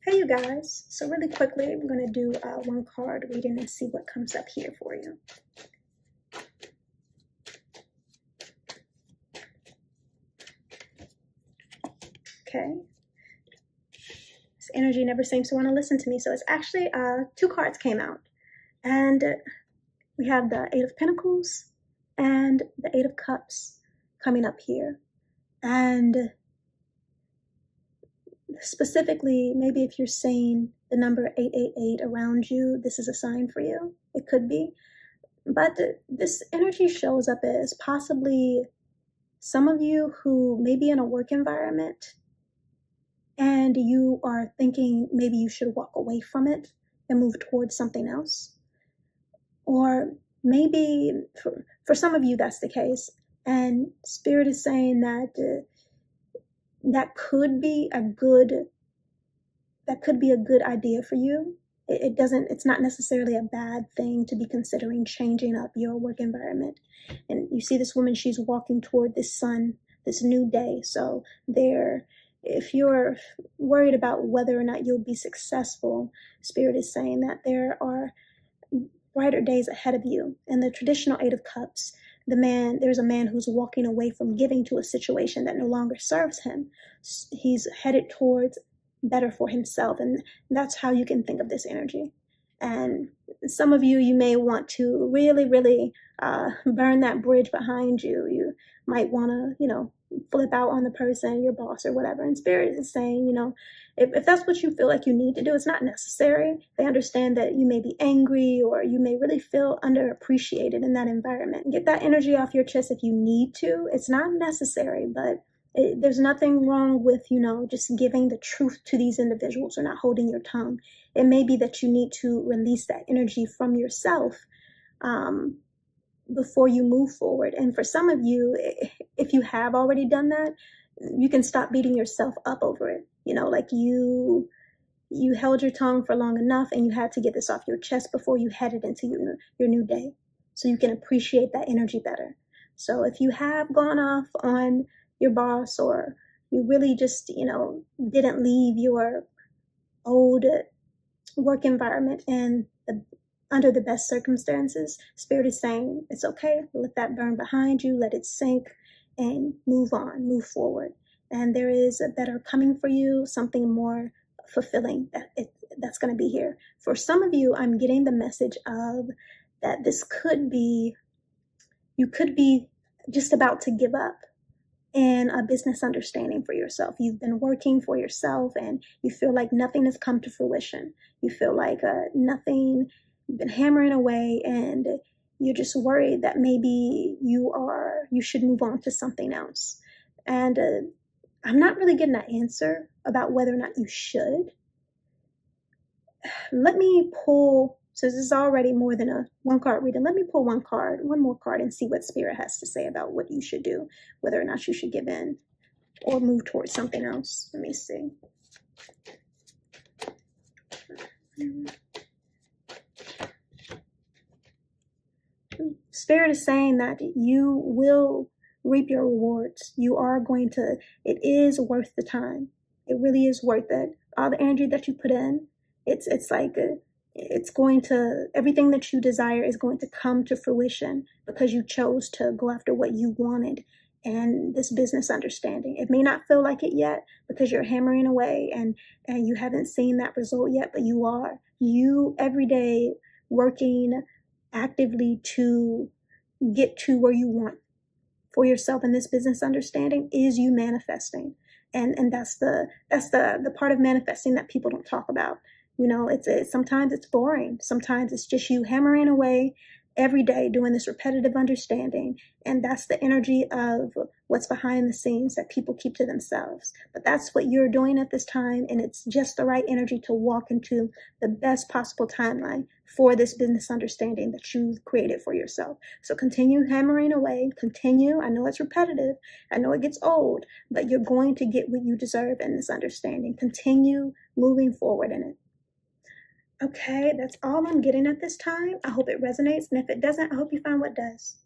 Hey you guys, so really quickly I'm going to do one card reading and see what comes up here for you. Okay, this energy never seems to want to listen to me, so it's actually two cards came out, and we have the Eight of Pentacles and the Eight of Cups coming up here. And specifically, maybe if you're seeing the number 888 around you, this is a sign for you. It could be. But this energy shows up as possibly some of you who may be in a work environment and you are thinking maybe you should walk away from it and move towards something else. Or maybe for some of you that's the case. And Spirit is saying that that could be a good idea for you. It's not necessarily a bad thing to be considering changing up your work environment. And you see this woman, she's walking toward this sun, this new day. So if you're worried about whether or not you'll be successful, Spirit is saying that there are brighter days ahead of you. And the traditional Eight of Cups, there's a man who's walking away from giving to a situation that no longer serves him. He's headed towards better for himself, and that's how you can think of this energy. And some of you may want to really burn that bridge behind you. You might want to flip out on the person, your boss or whatever. And Spirit is saying, if that's what you feel like you need to do, it's not necessary. They understand that you may be angry or you may really feel underappreciated in that environment. Get that energy off your chest if you need to. It's not necessary, but there's nothing wrong with, just giving the truth to these individuals or not holding your tongue. It may be that you need to release that energy from yourself before you move forward. And for some of you, if you have already done that, you can stop beating yourself up over it. Like you held your tongue for long enough and you had to get this off your chest before you headed into your new day, so you can appreciate that energy better. So if you have gone off on your boss, or you really just, didn't leave your old work environment under the best circumstances, Spirit is saying it's okay. Let that burn behind you, let it sink, and move on, move forward. And there is a better coming for you, something more fulfilling that's going to be here. For some of you, I'm getting the message of that you could be just about to give up in a business understanding for yourself. You've been working for yourself and you feel like nothing has come to fruition. You feel like you've been hammering away, and you're just worried that maybe you should move on to something else. And I'm not really getting an answer about whether or not you should. Let me pull, so this is already more than a one card reading. Let me pull one more card and see what Spirit has to say about what you should do, whether or not you should give in or move towards something else. Let me see. Spirit is saying that you will reap your rewards. It is worth the time. It really is worth it. All the energy that you put in, everything that you desire is going to come to fruition because you chose to go after what you wanted. And this business understanding, it may not feel like it yet because you're hammering away and you haven't seen that result yet, but you every day working actively to get to where you want for yourself. And this business understanding is you manifesting. And that's the part of manifesting that people don't talk about. Sometimes it's boring. Sometimes it's just you hammering away every day doing this repetitive understanding. And that's the energy of what's behind the scenes that people keep to themselves. But that's what you're doing at this time. And it's just the right energy to walk into the best possible timeline for this business understanding that you've created for yourself. So continue hammering away. Continue. I know it's repetitive. I know it gets old, but you're going to get what you deserve in this understanding. Continue moving forward in it. Okay, that's all I'm getting at this time. I hope it resonates. And if it doesn't, I hope you find what does.